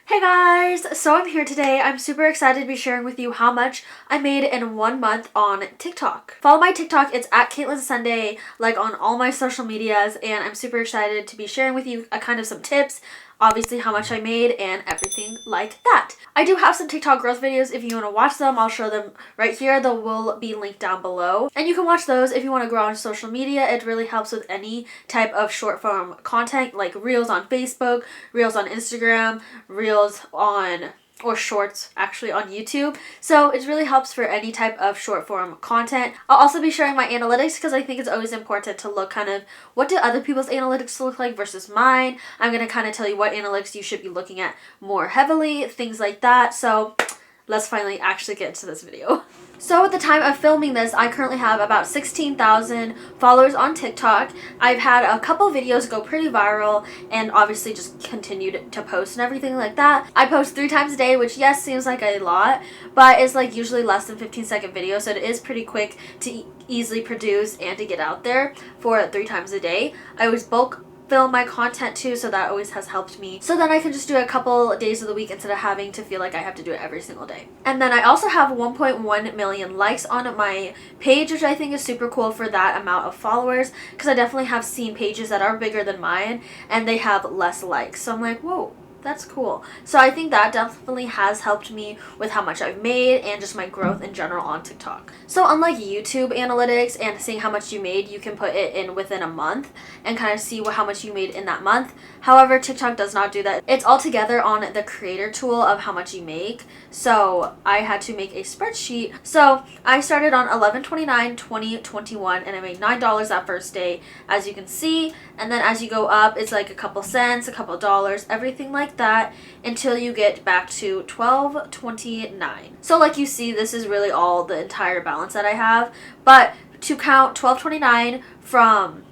Hey guys! So I'm here today. I'm super excited to be sharing with you how much I made in 1 month on TikTok. Follow my TikTok, it's at Kaitlin Sonday, like on all my social medias, and I'm super excited to be sharing with you some tips, obviously how much I made and everything like that. I do have some TikTok growth videos. If you want to watch them, I'll show them right here. They will be linked down below. And you can watch those if you want to grow on social media. It really helps with any type of short form content like reels on Facebook, reels on Instagram, reels on or shorts actually on YouTube. So it really helps for any type of short form content. I'll also be sharing my analytics because I think it's always important to look kind of what do other people's analytics look like versus mine. I'm going to kind of tell you what analytics you should be looking at more heavily, things like that. So let's finally actually get into this video. So at the time of filming this, I currently have about 16,000 followers on TikTok. I've had a couple videos go pretty viral and obviously just continued to post and everything like that. I post 3 times a day, which yes, seems like a lot, but it's like usually less than 15-second videos, so it is pretty quick to easily produce and to get out there for 3 times a day. I always bulk film my content too, so that always has helped me, so then I can just do it a couple days of the week instead of having to feel like I have to do it every single day. And then I also have 1.1 million likes on my page, which I think is super cool for that amount of followers, because I definitely have seen pages that are bigger than mine and they have less likes, so I'm like, whoa, that's cool. So I think that definitely has helped me with how much I've made and just my growth in general on TikTok. So unlike YouTube analytics and seeing how much you made, you can put it in within a month and kind of see how much you made in that month. However, TikTok does not do that. It's all together on the creator tool of how much you make. So I had to make a spreadsheet. So I started on 11/29/2021 and I made $9 that first day, as you can see. And then as you go up, it's like a couple cents, a couple dollars, everything like that, until you get back to 12/29. So like you see, this is really all the entire balance that I have. But to count 12/29 from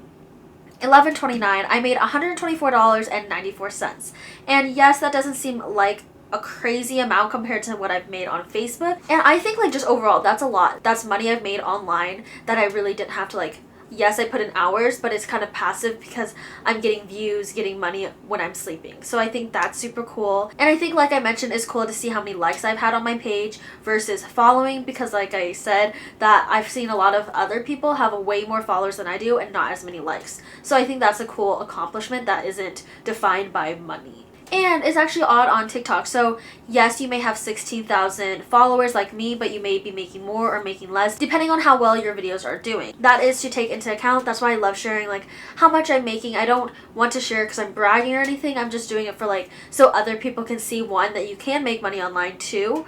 11/29, I made $124.94. And yes, that doesn't seem like a crazy amount compared to what I've made on Facebook. And I think like just overall, that's a lot. That's money I've made online that I really didn't have to like, yes, I put in hours, but it's kind of passive because I'm getting views, getting money when I'm sleeping. So I think that's super cool. And I think, like I mentioned, it's cool to see how many likes I've had on my page versus following, because like I said, that I've seen a lot of other people have way more followers than I do and not as many likes. So I think that's a cool accomplishment that isn't defined by money. And it's actually odd on TikTok. So yes, you may have 16,000 followers like me, but you may be making more or making less depending on how well your videos are doing. That is to take into account. That's why I love sharing like how much I'm making. I don't want to share because I'm bragging or anything. I'm just doing it for like so other people can see, one, that you can make money online too,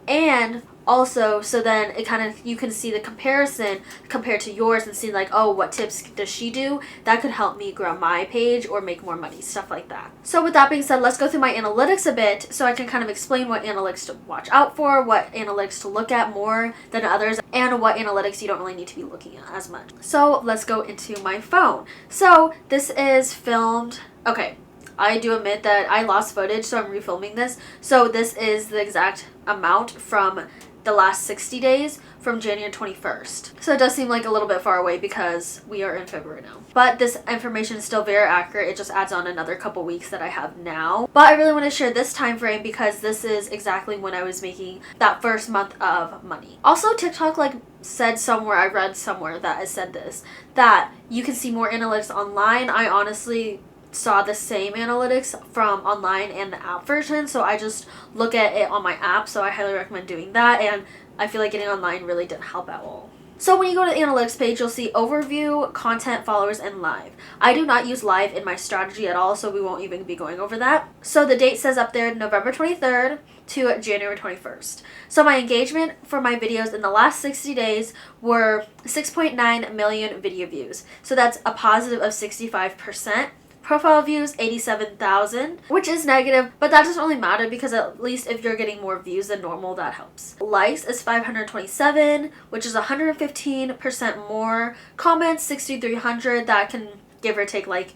and also so then it kind of, you can see the comparison compared to yours and see like, oh, what tips does she do that could help me grow my page or make more money, stuff like that. So with that being said, let's go through my analytics a bit so I can kind of explain what analytics to watch out for, what analytics to look at more than others, and what analytics you don't really need to be looking at as much. So let's go into my phone. So this is filmed, okay, I do admit that I lost footage, so I'm refilming this. So this is the exact amount from the last 60 days from January 21st. So it does seem like a little bit far away because we are in February now. But this information is still very accurate. It just adds on another couple weeks that I have now. But I really want to share this time frame because this is exactly when I was making that first month of money. Also, TikTok like said somewhere, I read somewhere that it said this, that you can see more analytics online. I honestly saw the same analytics from online and the app version, so I just look at it on my app, so I highly recommend doing that, and I feel like getting online really didn't help at all. So when you go to the analytics page, you'll see overview, content, followers, and live. I do not use live in my strategy at all, so we won't even be going over that. So the date says up there November 23rd to January 21st. So my engagement for my videos in the last 60 days were 6.9 million video views. So that's a positive of 65%. Profile views, 87,000, which is negative, but that doesn't really matter because at least if you're getting more views than normal, that helps. Likes is 527, which is 115% more. Comments, 6,300, that can give or take, like,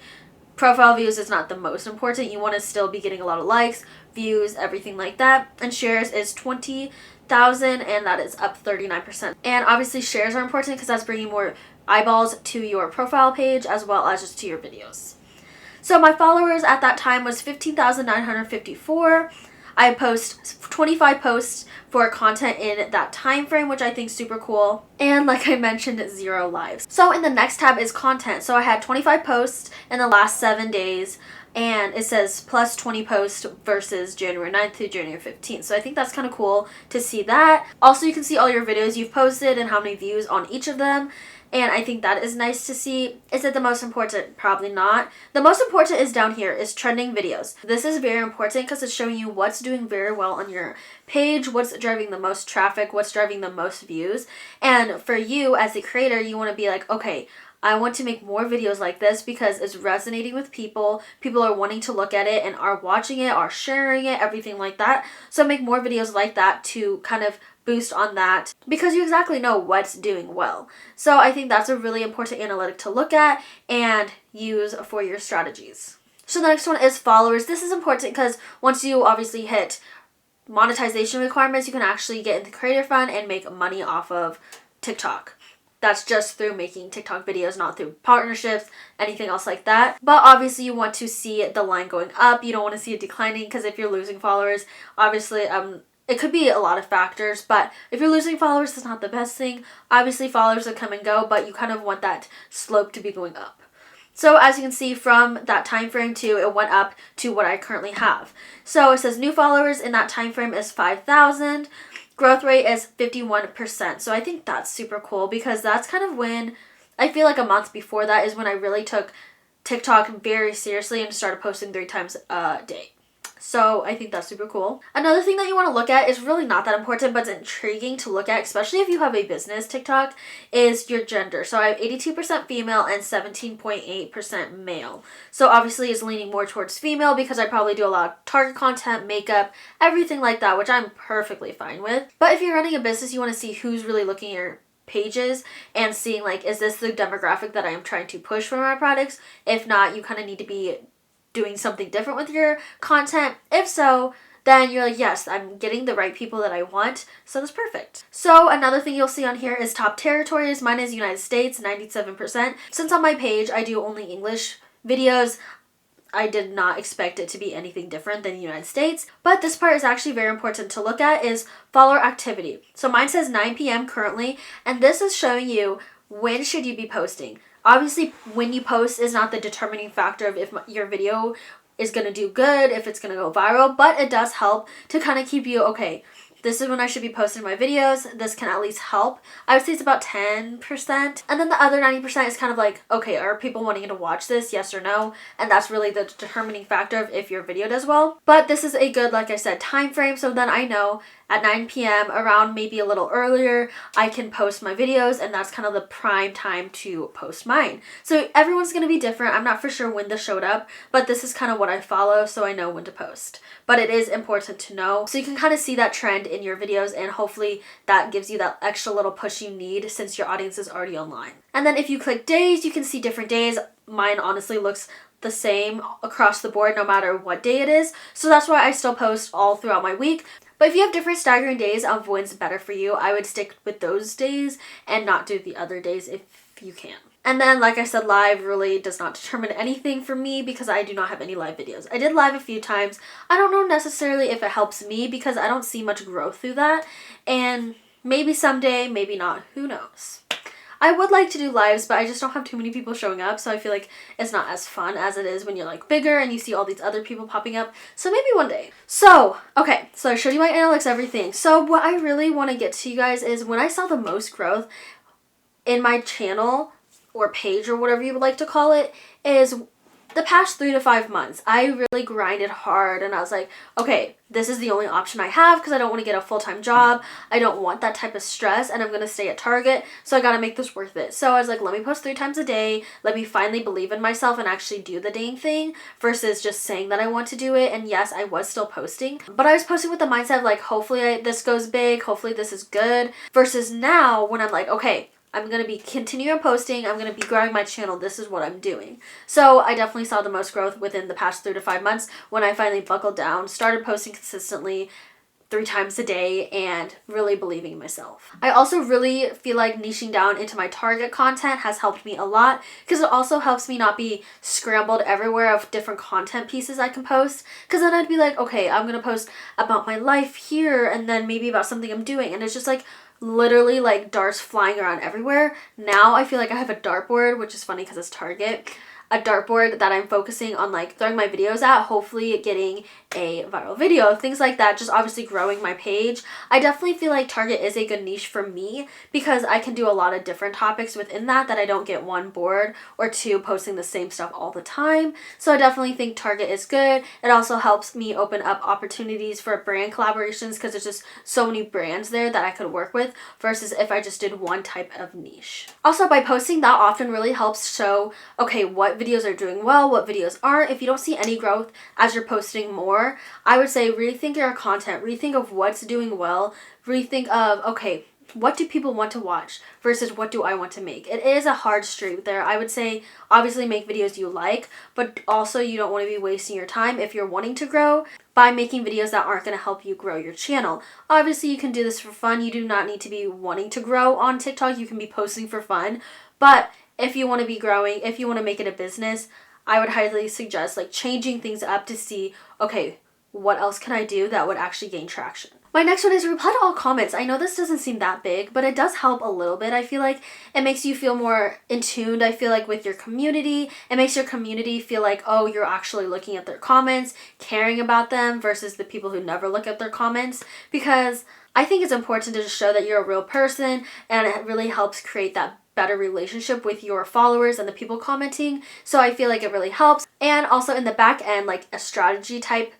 profile views is not the most important. You want to still be getting a lot of likes, views, everything like that. And shares is 20,000, and that is up 39%. And obviously shares are important because that's bringing more eyeballs to your profile page as well as just to your videos. So my followers at that time was 15,954. I post 25 posts for content in that time frame, which I think is super cool. And like I mentioned, 0 lives. So in the next tab is content. So I had 25 posts in the last 7 days, and it says plus 20 posts versus January 9th through January 15th. So I think that's kind of cool to see that. Also, you can see all your videos you've posted and how many views on each of them. And I think that is nice to see. Is it the most important? Probably not. The most important is down here, is trending videos. This is very important because it's showing you what's doing very well on your page, what's driving the most traffic, what's driving the most views. And for you as a creator, you want to be like, okay, I want to make more videos like this because it's resonating with people. People are wanting to look at it and are watching it, are sharing it, everything like that. So make more videos like that to kind of boost on that because you exactly know what's doing well. So I think that's a really important analytic to look at and use for your strategies. So the next one is followers. This is important because once you obviously hit monetization requirements, you can actually get in the creator fund and make money off of TikTok. That's just through making TikTok videos, not through partnerships, anything else like that. But obviously you want to see the line going up. You don't want to see it declining because if you're losing followers, obviously it could be a lot of factors, but if you're losing followers, it's not the best thing. Obviously, followers will come and go, but you kind of want that slope to be going up. So as you can see from that time frame too, it went up to what I currently have. So it says new followers in that time frame is 5,000. Growth rate is 51%. So I think that's super cool because that's kind of when, I feel like a month before that is when I really took TikTok very seriously and started posting 3 times a day. So I think that's super cool. Another thing that you want to look at is really not that important, but it's intriguing to look at, especially if you have a business TikTok, is your gender. So I have 82% female and 17.8% male. So obviously it's leaning more towards female because I probably do a lot of target content, makeup, everything like that, which I'm perfectly fine with. But if you're running a business, you want to see who's really looking at your pages and seeing like, is this the demographic that I am trying to push for my products? If not, you kind of need to be doing something different with your content. If so, then you're like, yes, I'm getting the right people that I want, so that's perfect. So another thing you'll see on here is top territories. Mine is United States, 97%. Since on my page I do only English videos, I did not expect it to be anything different than the United States. But this part is actually very important to look at, is follower activity. So mine says 9 p.m. currently, and this is showing you when should you be posting. Obviously, when you post is not the determining factor of if your video is going to do good, if it's going to go viral, but it does help to kind of keep you, okay, this is when I should be posting my videos. This can at least help. I would say it's about 10%. And then the other 90% is kind of like, okay, are people wanting to watch this? Yes or no? And that's really the determining factor of if your video does well. But this is a good, like I said, time frame. So then I know at 9 p.m. around maybe a little earlier, I can post my videos, and that's kind of the prime time to post mine. So everyone's going to be different. I'm not for sure when this showed up, but this is kind of what I follow, so I know when to post. But it is important to know. So you can kind of see that trend in your videos, and hopefully that gives you that extra little push you need since your audience is already online. And then if you click days, you can see different days. Mine honestly looks the same across the board no matter what day it is. So that's why I still post all throughout my week. But if you have different staggering days of when's better for you, I would stick with those days and not do the other days if you can. And then, like I said, live really does not determine anything for me because I do not have any live videos. I did live a few times. I don't know necessarily if it helps me because I don't see much growth through that. And maybe someday, maybe not. Who knows? I would like to do lives, but I just don't have too many people showing up, so I feel like it's not as fun as it is when you're like bigger and you see all these other people popping up. So maybe one day. So, okay, so I showed you my analytics, everything. So what I really want to get to you guys is when I saw the most growth in my channel or page or whatever you would like to call it is the past 3 to 5 months. I really grinded hard and I was like, okay, this is the only option I have because I don't want to get a full-time job. I don't want that type of stress and I'm going to stay at Target. So I got to make this worth it. So I was like, let me post 3 times a day. Let me finally believe in myself and actually do the dang thing versus just saying that I want to do it. And yes, I was still posting, but I was posting with the mindset of like, hopefully this goes big. Hopefully this is good versus now when I'm like, okay, I'm going to be continuing posting. I'm going to be growing my channel. This is what I'm doing. So I definitely saw the most growth within the past 3 to 5 months when I finally buckled down, started posting consistently, 3 times a day and really believing in myself. I also really feel like niching down into my target content has helped me a lot because it also helps me not be scrambled everywhere of different content pieces I can post, because then I'd be like, okay, I'm gonna post about my life here and then maybe about something I'm doing, and it's just like literally like darts flying around everywhere. Now I feel like I have a dartboard, which is funny because it's Target, a dartboard that I'm focusing on like throwing my videos at, hopefully getting a viral video, things like that, just obviously growing my page. I definitely feel like Target is a good niche for me because I can do a lot of different topics within that I don't get one, bored, or two, posting the same stuff all the time. So I definitely think Target is good. It also helps me open up opportunities for brand collaborations because there's just so many brands there that I could work with versus if I just did one type of niche. Also, by posting that often really helps show, okay, what videos are doing well, what videos aren't. If you don't see any growth as you're posting more, I would say rethink your content, rethink of what's doing well, rethink of, okay, what do people want to watch versus what do I want to make? It is a hard street there. I would say obviously make videos you like, but also you don't want to be wasting your time if you're wanting to grow by making videos that aren't going to help you grow your channel. Obviously you can do this for fun. You do not need to be wanting to grow on TikTok. You can be posting for fun, but if you want to be growing, if you want to make it a business, I would highly suggest like changing things up to see, okay, what else can I do that would actually gain traction? My next one is reply to all comments. I know this doesn't seem that big, but it does help a little bit. I feel like it makes you feel more in tune, I feel like, with your community. It makes your community feel like, oh, you're actually looking at their comments, caring about them versus the people who never look at their comments, because I think it's important to just show that you're a real person, and it really helps create that better relationship with your followers and the people commenting. So I feel like it really helps. And also in the back end, like a strategy type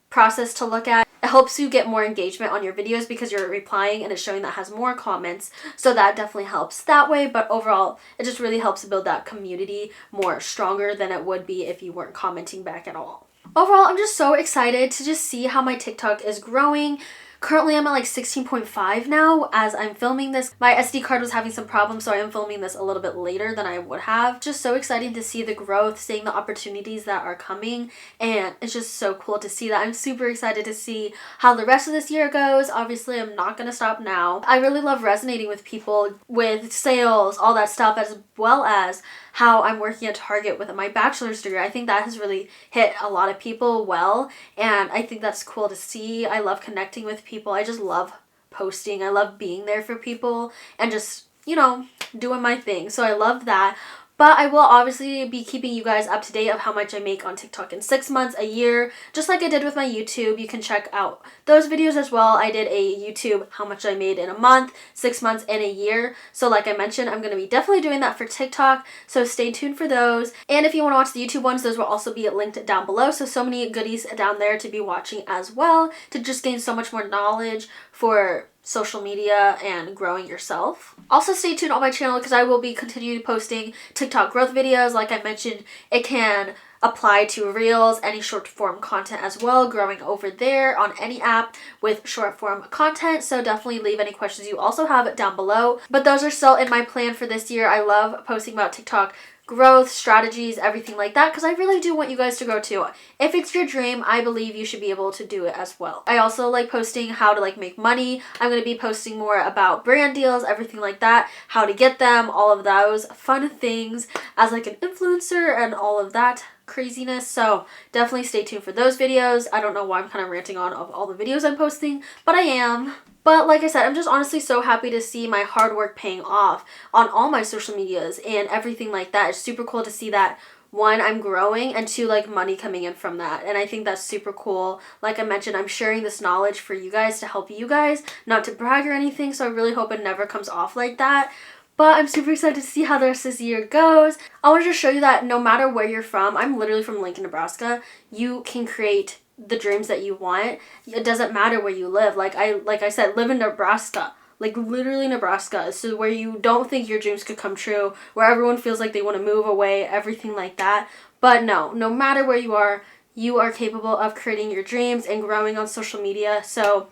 process to look at. It helps you get more engagement on your videos because you're replying and it's showing that has more comments. So that definitely helps that way. But overall, it just really helps build that community more stronger than it would be if you weren't commenting back at all. Overall, I'm just so excited to just see how my TikTok is growing. Currently, I'm at like 16.5 now as I'm filming this. My SD card was having some problems, so I am filming this a little bit later than I would have. Just so exciting to see the growth, seeing the opportunities that are coming, and it's just so cool to see that. I'm super excited to see how the rest of this year goes. Obviously, I'm not going to stop now. I really love resonating with people with sales, all that stuff, as well as how I'm working at Target with my bachelor's degree. I think that has really hit a lot of people well, and I think that's cool to see. I love connecting with people. I just love posting. I love being there for people and just, you know, doing my thing. So I love that. But I will obviously be keeping you guys up to date of how much I make on TikTok in 6 months, a year, just like I did with my YouTube. You can check out those videos as well. I did a YouTube how much I made in a month, 6 months, and a year. So like I mentioned, I'm going to be definitely doing that for TikTok. So stay tuned for those. And if you want to watch the YouTube ones, those will also be linked down below. So many goodies down there to be watching as well to just gain so much more knowledge for social media and growing yourself. Also stay tuned on my channel because I will be continuing posting TikTok growth videos. Like I mentioned, it can apply to Reels, any short form content as well, growing over there on any app with short form content. So definitely leave any questions you also have down below. But those are still in my plan for this year. I love posting about TikTok growth, strategies, everything like that, because I really do want you guys to grow too. If it's your dream, I believe you should be able to do it as well. I also like posting how to like make money. I'm going to be posting more about brand deals, everything like that, how to get them, all of those fun things as like an influencer and all of that craziness. So definitely stay tuned for those videos. I don't know why I'm kind of ranting on of all the videos I'm posting, but I am. But like I said, I'm just honestly so happy to see my hard work paying off on all my social medias and everything like that. It's super cool to see that, one, I'm growing, and two, like money coming in from that. And I think that's super cool. Like I mentioned, I'm sharing this knowledge for you guys to help you guys, not to brag or anything. So I really hope it never comes off like that. But I'm super excited to see how the rest of this year goes. I want to just show you that no matter where you're from, I'm literally from Lincoln, Nebraska, you can create the dreams that you want. It doesn't matter where you live. Like I said, live in Nebraska. Like literally Nebraska. So where you don't think your dreams could come true, where everyone feels like they want to move away, everything like that. But no matter where you are capable of creating your dreams and growing on social media. So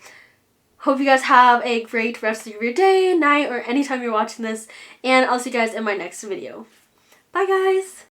hope you guys have a great rest of your day, night, or anytime you're watching this. And I'll see you guys in my next video. Bye guys!